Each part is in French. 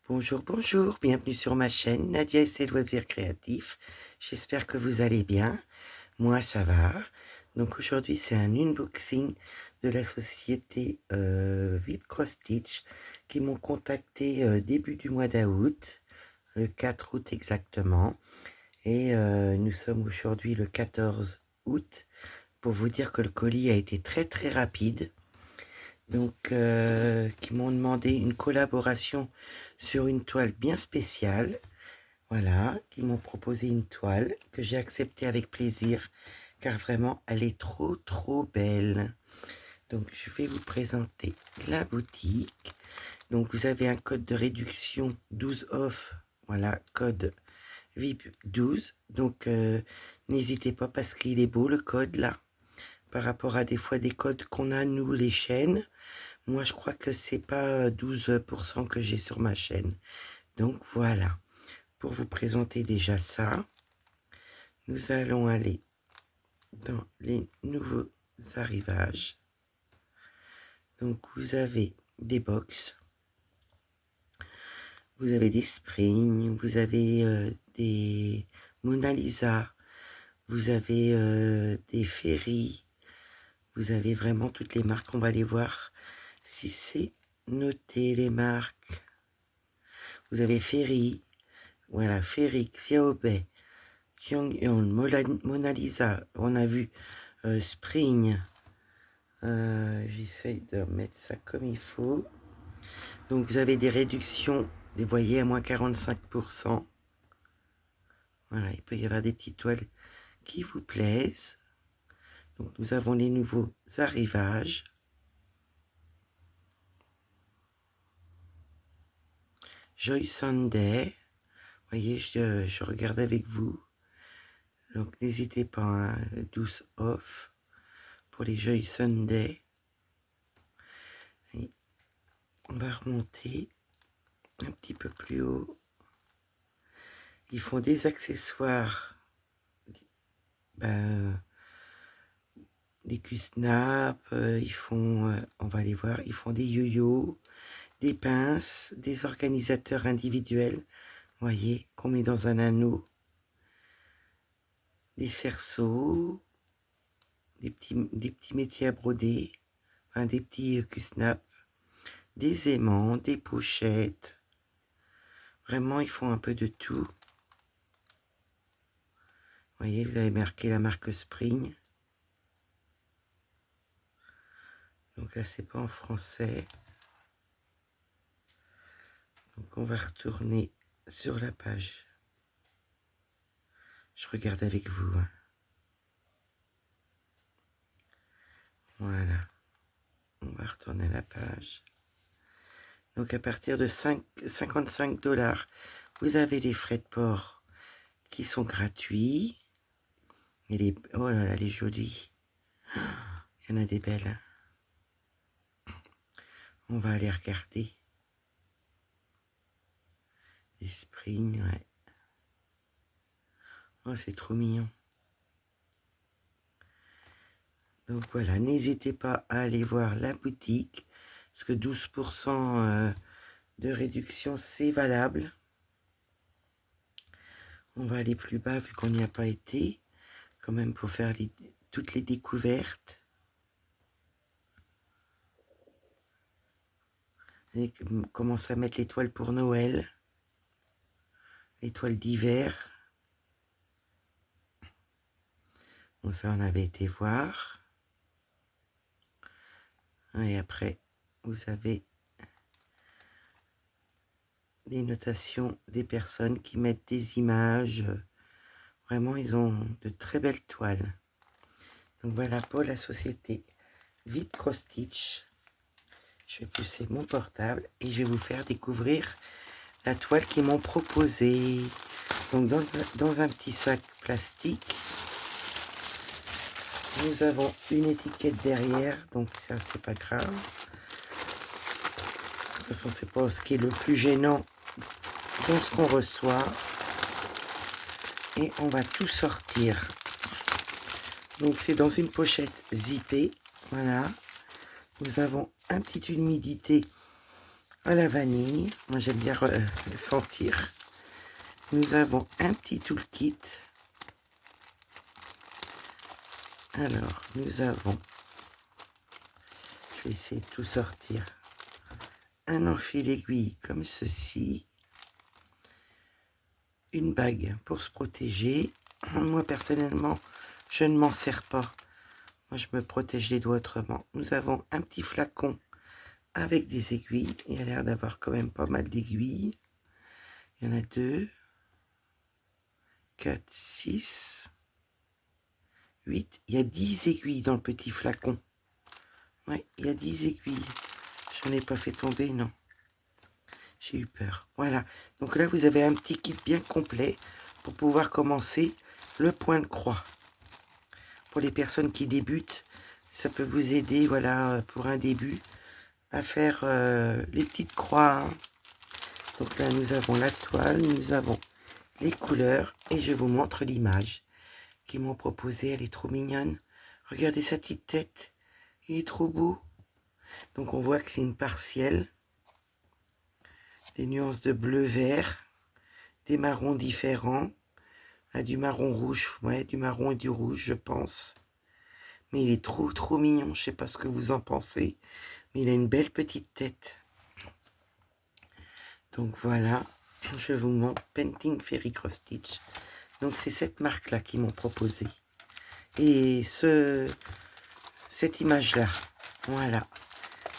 Bonjour, bonjour, bienvenue sur ma chaîne Nadia et ses loisirs créatifs. J'espère que vous allez bien. Moi, ça va. Donc aujourd'hui, c'est un unboxing de la société VIP Cross Stitch qui m'ont contacté début du mois d'août, le 4 août exactement. Et nous sommes aujourd'hui le 14 août pour vous dire que le colis a été très très rapide. Donc, qui m'ont demandé une collaboration sur une toile bien spéciale. Voilà, qui m'ont proposé une toile que j'ai acceptée avec plaisir, car vraiment, elle est trop, trop belle. Donc, je vais vous présenter la boutique. Donc, vous avez un code de réduction 12 off. Voilà, code VIP 12. Donc, n'hésitez pas parce qu'il est beau le code là. Par rapport à des fois des codes qu'on a, nous, les chaînes. Moi, je crois que c'est pas 12% que j'ai sur ma chaîne. Donc, voilà. Pour vous présenter déjà ça, nous allons aller dans les nouveaux arrivages. Donc, vous avez des box, vous avez des springs, vous avez des Mona Lisa, vous avez des ferries, vous avez vraiment toutes les marques. On va aller voir si c'est noté les marques. Vous avez Ferry, voilà, Ferry, Xiaobei, Kyunghyun, Mona Lisa, on a vu Spring. J'essaye de mettre ça comme il faut. Donc vous avez des réductions, vous voyez, à moins 45%. Voilà, il peut y avoir des petites toiles qui vous plaisent. Donc nous avons les nouveaux arrivages. Joy Sunday. Vous voyez, je regarde avec vous. Donc n'hésitez pas, hein, 12 off pour les Joy Sunday. Et on va remonter un petit peu plus haut. Ils font des accessoires, des Q-snap, ils font, on va aller voir, ils font des yo-yo, des pinces, des organisateurs individuels, vous voyez, qu'on met dans un anneau, des cerceaux, des petits métiers à broder, enfin, des petits Q-snap, des aimants, des pochettes. Vraiment, ils font un peu de tout. Vous voyez, vous avez marqué la marque Spring. Donc là, c'est pas en français. Donc on va retourner sur la page. Je regarde avec vous, hein. Voilà. On va retourner à la page. Donc à partir de 55 $, vous avez les frais de port qui sont gratuits. Et les, oh là là, les jolies. Il y en a des belles. On va aller regarder. Les springs, ouais. Oh, c'est trop mignon. Donc voilà, n'hésitez pas à aller voir la boutique, parce que 12% de réduction, c'est valable. On va aller plus bas, vu qu'on n'y a pas été, quand même pour faire toutes les découvertes. Et commence à mettre l'étoile pour Noël, l'étoile d'hiver. Bon, ça, on avait été voir. Et après, vous avez des notations des personnes qui mettent des images. Vraiment, ils ont de très belles toiles. Donc voilà pour la société VIP Cross Stitch. Je vais pousser mon portable et je vais vous faire découvrir la toile qu'ils m'ont proposée. Donc dans un petit sac plastique, nous avons une étiquette derrière, donc ça c'est pas grave. De toute façon, c'est pas ce qui est le plus gênant dans ce qu'on reçoit. Et on va tout sortir. Donc c'est dans une pochette zippée. Voilà. Nous avons un petit humidité à la vanille. Moi, j'aime bien sentir. Nous avons un petit toolkit. Alors, nous avons, je vais essayer de tout sortir, un enfil-aiguille comme ceci, une bague pour se protéger. Moi, personnellement, je ne m'en sers pas. Moi, je me protège les doigts autrement. Nous avons un petit flacon avec des aiguilles. Il a l'air d'avoir quand même pas mal d'aiguilles. Il y en a 2, 4, 6, 8. Il y a 10 aiguilles dans le petit flacon. Ouais, il y a 10 aiguilles. J'en ai pas fait tomber, non. J'ai eu peur. Voilà. Donc là, vous avez un petit kit bien complet pour pouvoir commencer le point de croix. Pour les personnes qui débutent, ça peut vous aider, voilà, pour un début, à faire les petites croix. Donc là, nous avons la toile, nous avons les couleurs et je vous montre l'image qu'ils m'ont proposée. Elle est trop mignonne. Regardez sa petite tête. Il est trop beau. Donc on voit que c'est une partielle. Des nuances de bleu-vert. Des marrons différents. Ah, du marron rouge. Ouais, du marron et du rouge, je pense. Mais il est trop mignon. Je sais pas ce que vous en pensez. Mais il a une belle petite tête. Donc voilà. Je vous montre Painting Fairy Cross Stitch. Donc c'est cette marque-là qu'ils m'ont proposé. Et cette image-là, voilà.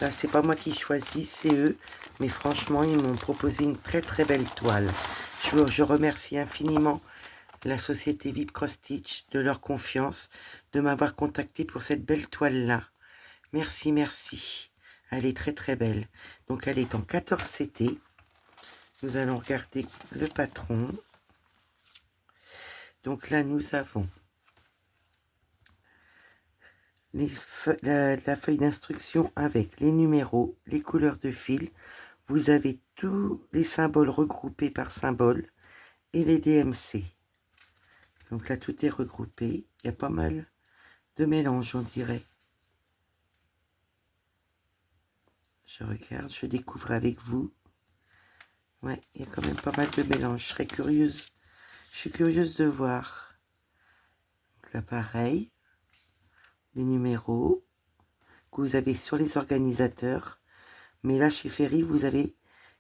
Là, c'est pas moi qui choisis, c'est eux. Mais franchement, ils m'ont proposé une très belle toile. Je remercie infiniment la société VIP Cross Stitch de leur confiance, de m'avoir contacté pour cette belle toile-là. Merci, merci. Elle est très belle. Donc, elle est en 14 CT. Nous allons regarder le patron. Donc là, nous avons la feuille d'instruction avec les numéros, les couleurs de fil. Vous avez tous les symboles regroupés par symbole et les DMC. Donc là, tout est regroupé. Il y a pas mal de mélange, on dirait. Je regarde, je découvre avec vous. Ouais, il y a quand même pas mal de mélange. Je serais curieuse. Je suis curieuse de voir. Donc là, pareil. Les numéros que vous avez sur les organisateurs. Mais là, chez Ferry, vous avez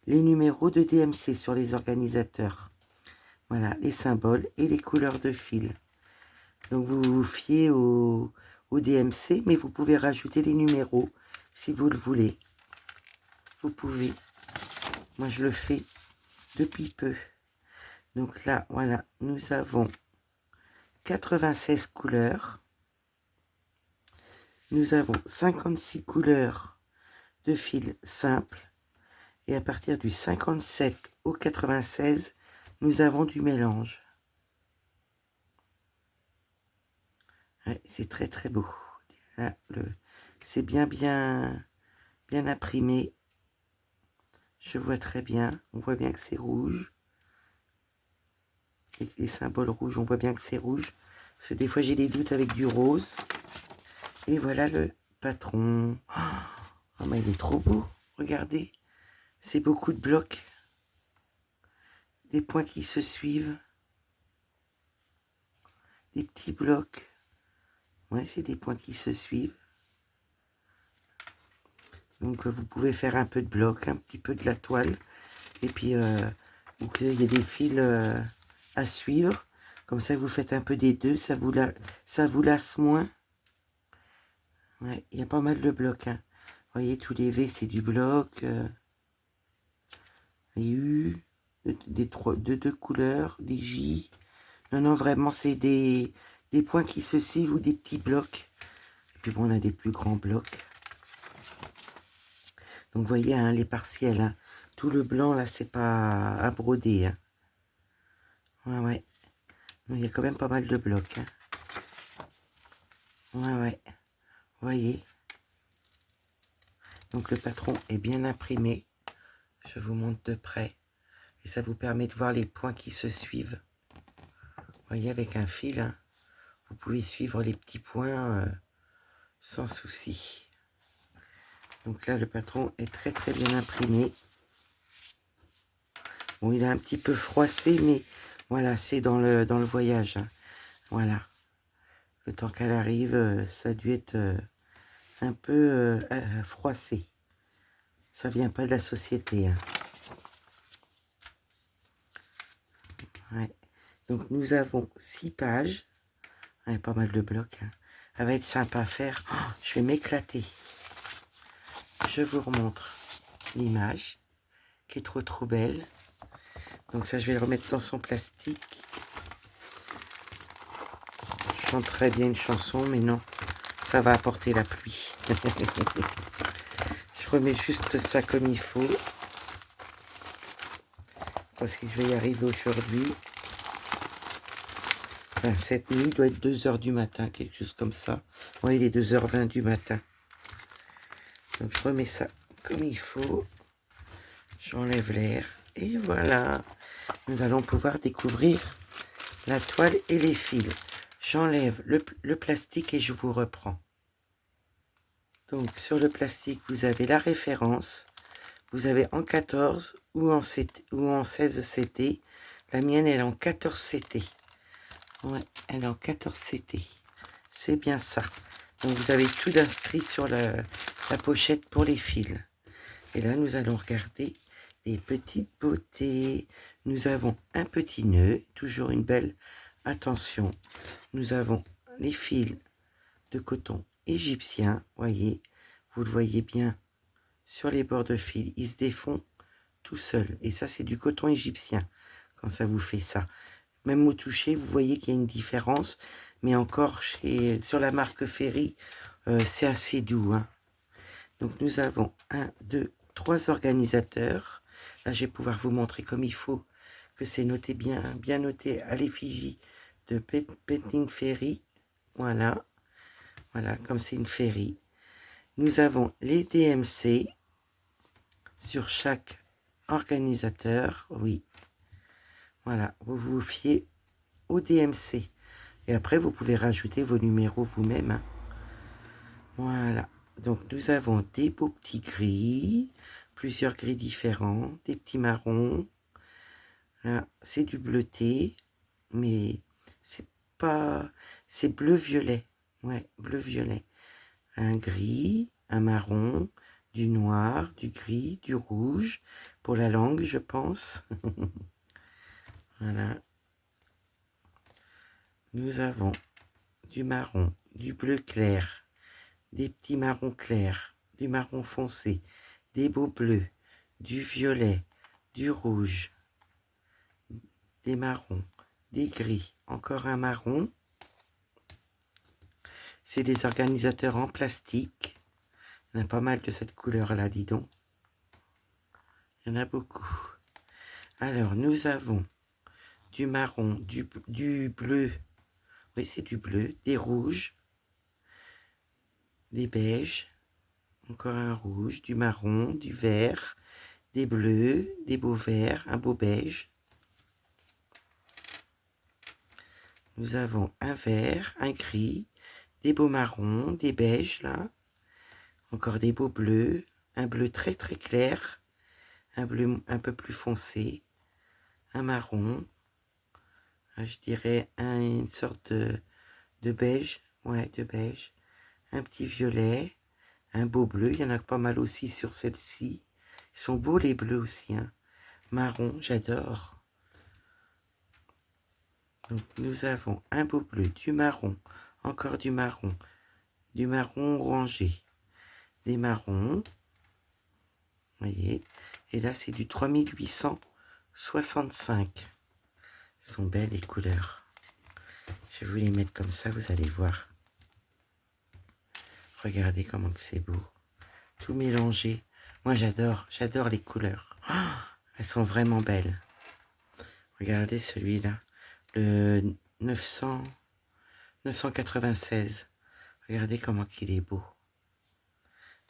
les numéros de DMC sur les organisateurs. Voilà, les symboles et les couleurs de fil. Donc, vous vous fiez au DMC, mais vous pouvez rajouter les numéros si vous le voulez. Vous pouvez. Moi, je le fais depuis peu. Donc là, voilà, nous avons 96 couleurs. Nous avons 56 couleurs de fil simple. Et à partir du 57 au 96, nous avons du mélange. Ouais, c'est très beau. Là, c'est bien imprimé. Je vois très bien. On voit bien que c'est rouge. Les symboles rouges, on voit bien que c'est rouge. Parce que des fois, j'ai des doutes avec du rose. Et voilà le patron. Oh, mais il est trop beau. Regardez. C'est beaucoup de blocs. Des points qui se suivent. Des petits blocs. Ouais, c'est des points qui se suivent. Donc, vous pouvez faire un peu de blocs, un petit peu de la toile. Et puis, il y a des fils à suivre. Comme ça, vous faites un peu des deux. Ça vous lasse moins. Ouais, il y a pas mal de blocs. Hein. Vous voyez, tous les V, c'est du bloc. Les U, de deux couleurs, des J. Non, vraiment, c'est des points qui se suivent ou des petits blocs. Et puis bon, on a des plus grands blocs. Donc, vous voyez, hein, les partiels. Hein. Tout le blanc, là, c'est pas à broder. Hein. Ouais. Il y a quand même pas mal de blocs. Hein. Ouais. Vous voyez. Donc, le patron est bien imprimé. Je vous montre de près. Et ça vous permet de voir les points qui se suivent. Vous voyez, avec un fil, hein, vous pouvez suivre les petits points sans souci. Donc là, le patron est très bien imprimé. Bon, il est un petit peu froissé, mais voilà, c'est dans le voyage. Hein. Voilà. Le temps qu'elle arrive, ça a dû être un peu froissé. Ça vient pas de la société. Hein. Ouais. Donc, nous avons 6 pages. Ouais, pas mal de blocs. Hein. Ça va être sympa à faire. Oh, je vais m'éclater. Je vous remontre l'image qui est trop belle. Donc ça, je vais le remettre dans son plastique. Je chanterais bien une chanson, mais non, ça va apporter la pluie. Je remets juste ça comme il faut. Parce que je vais y arriver aujourd'hui. Enfin, cette nuit doit être 2 h du matin, quelque chose comme ça. Oui, il est 2 h 20 du matin. Donc je remets ça comme il faut. J'enlève l'air. Et voilà. Nous allons pouvoir découvrir la toile et les fils. J'enlève le plastique et je vous reprends. Donc sur le plastique, vous avez la référence. Vous avez en 14 ou en 16 CT. La mienne, elle est en 14 CT. Ouais, elle est en 14 CT. C'est bien ça. Donc vous avez tout inscrit sur la pochette pour les fils. Et là, nous allons regarder les petites beautés. Nous avons un petit nœud, toujours une belle attention. Nous avons les fils de coton égyptien, voyez, vous le voyez bien sur les bords de fil, ils se défont tout seuls. Et ça, c'est du coton égyptien, quand ça vous fait ça. Même au toucher, vous voyez qu'il y a une différence, mais encore sur la marque Ferry, c'est assez doux. Hein. Donc nous avons 1, 2, 3 organisateurs. Là, je vais pouvoir vous montrer comme il faut que c'est noté bien noté à l'effigie de Petting Ferry. Voilà. Voilà, comme c'est une ferry. Nous avons les DMC sur chaque organisateur. Oui. Voilà, vous vous fiez au DMC. Et après, vous pouvez rajouter vos numéros vous-même. Hein. Voilà. Donc, nous avons des beaux petits gris, plusieurs gris différents, des petits marrons. Là, c'est du bleuté, mais c'est pas... C'est bleu-violet. Ouais, bleu-violet. Un gris, un marron, du noir, du gris, du rouge. Pour la langue, je pense. Voilà. Nous avons du marron, du bleu clair, des petits marrons clairs, du marron foncé, des beaux bleus, du violet, du rouge, des marrons, des gris, encore un marron. C'est des organisateurs en plastique. Il y en a pas mal de cette couleur-là, dis donc. Il y en a beaucoup. Alors, nous avons du marron, du bleu, oui, c'est du bleu, des rouges, des beiges, encore un rouge, du marron, du vert, des bleus, des beaux verts, un beau beige. Nous avons un vert, un gris, des beaux marrons, des beiges là, encore des beaux bleus, un bleu très clair, un bleu un peu plus foncé, un marron, je dirais une sorte de beige, ouais, de beige, un petit violet, un beau bleu, il y en a pas mal aussi sur celle-ci. Ils sont beaux les bleus aussi, hein. Marron, j'adore. Donc nous avons un beau bleu, du marron, encore du marron orangé, des marrons, voyez, et là c'est du 3865. Ils sont belles les couleurs. Je vais vous les mettre comme ça, vous allez voir. Regardez comment c'est beau. Tout mélangé. Moi j'adore les couleurs. Oh, elles sont vraiment belles. Regardez celui-là, le 996. Regardez comment il est beau.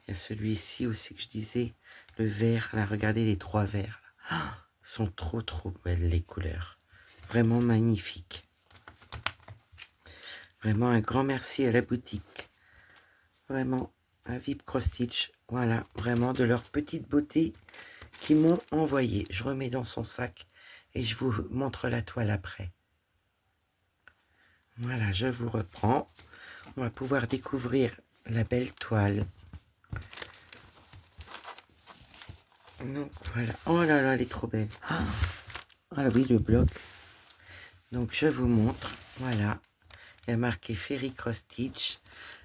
Il y a celui-ci aussi que je disais, le vert, là, regardez les 3 verts. Là. Oh, sont trop belles les couleurs. Vraiment magnifiques. Vraiment un grand merci à la boutique. Vraiment, à VIP Cross Stitch. Voilà, vraiment de leur petite beauté. qui m'ont envoyé. Je remets dans son sac et je vous montre la toile après. Voilà, je vous reprends. On va pouvoir découvrir la belle toile. Donc voilà. Oh là là, elle est trop belle. Ah oui, le bloc. Donc je vous montre. Voilà. Il y a marqué Ferry Cross Stitch.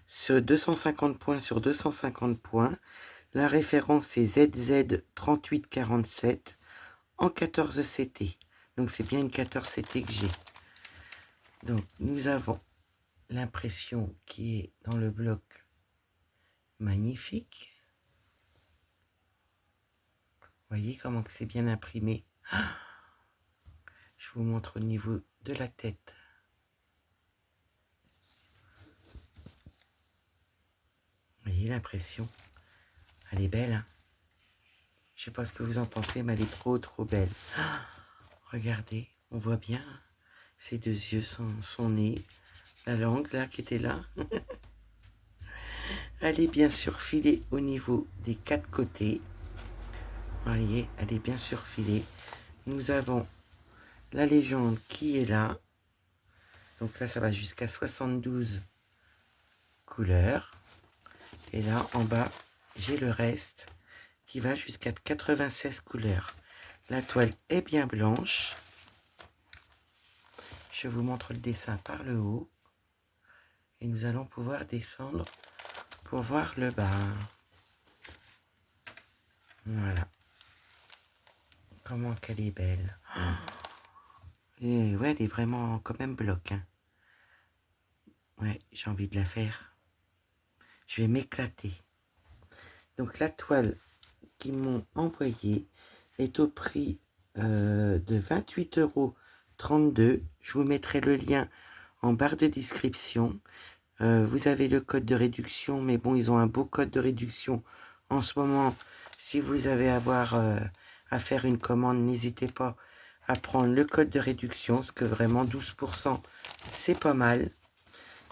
Ce 250 points sur 250 points. La référence c'est ZZ3847 en 14 CT. Donc c'est bien une 14 CT que j'ai. Donc nous avons l'impression qui est dans le bloc magnifique. Voyez comment c'est bien imprimé. Je vous montre au niveau de la tête. Voyez l'impression. Elle est belle, hein? Je sais pas ce que vous en pensez, mais elle est trop belle. Regardez, on voit bien ses deux yeux, son nez, la langue là qui était là. Elle est bien surfilée au niveau des 4 côtés. Voyez, elle est bien surfilée. Nous avons la légende qui est là. Donc là, ça va jusqu'à 72 couleurs. Et là, en bas, j'ai le reste qui va jusqu'à 96 couleurs. La toile est bien blanche. Je vous montre le dessin par le haut. Et nous allons pouvoir descendre pour voir le bas. Voilà. Comment qu'elle est belle. Et ouais, elle est vraiment quand même bloc. Hein. Ouais, j'ai envie de la faire. Je vais m'éclater. Donc la toile qu'ils m'ont envoyée est au prix de 28,32 €. Je vous mettrai le lien en barre de description. Vous avez le code de réduction, mais bon, ils ont un beau code de réduction en ce moment. Si vous avez à faire une commande, n'hésitez pas à prendre le code de réduction, parce que vraiment 12%, c'est pas mal.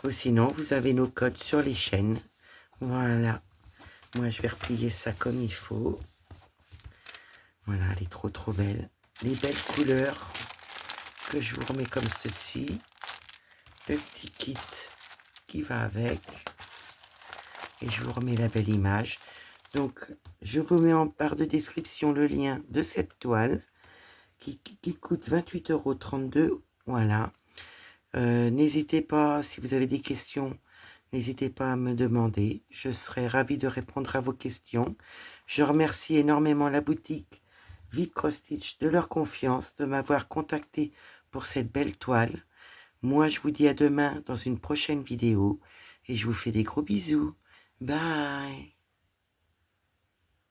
Ou sinon, vous avez nos codes sur les chaînes. Voilà. Moi, je vais replier ça comme il faut. Voilà, elle est trop belle. Les belles couleurs que je vous remets comme ceci. Le petit kit qui va avec. Et je vous remets la belle image. Donc, je vous mets en barre de description le lien de cette toile qui coûte 28,32 €. Voilà. N'hésitez pas, si vous avez des questions, n'hésitez pas à me demander. Je serai ravie de répondre à vos questions. Je remercie énormément la boutique Vic Cross Stitch de leur confiance, de m'avoir contacté pour cette belle toile. Moi, je vous dis à demain dans une prochaine vidéo et je vous fais des gros bisous. Bye!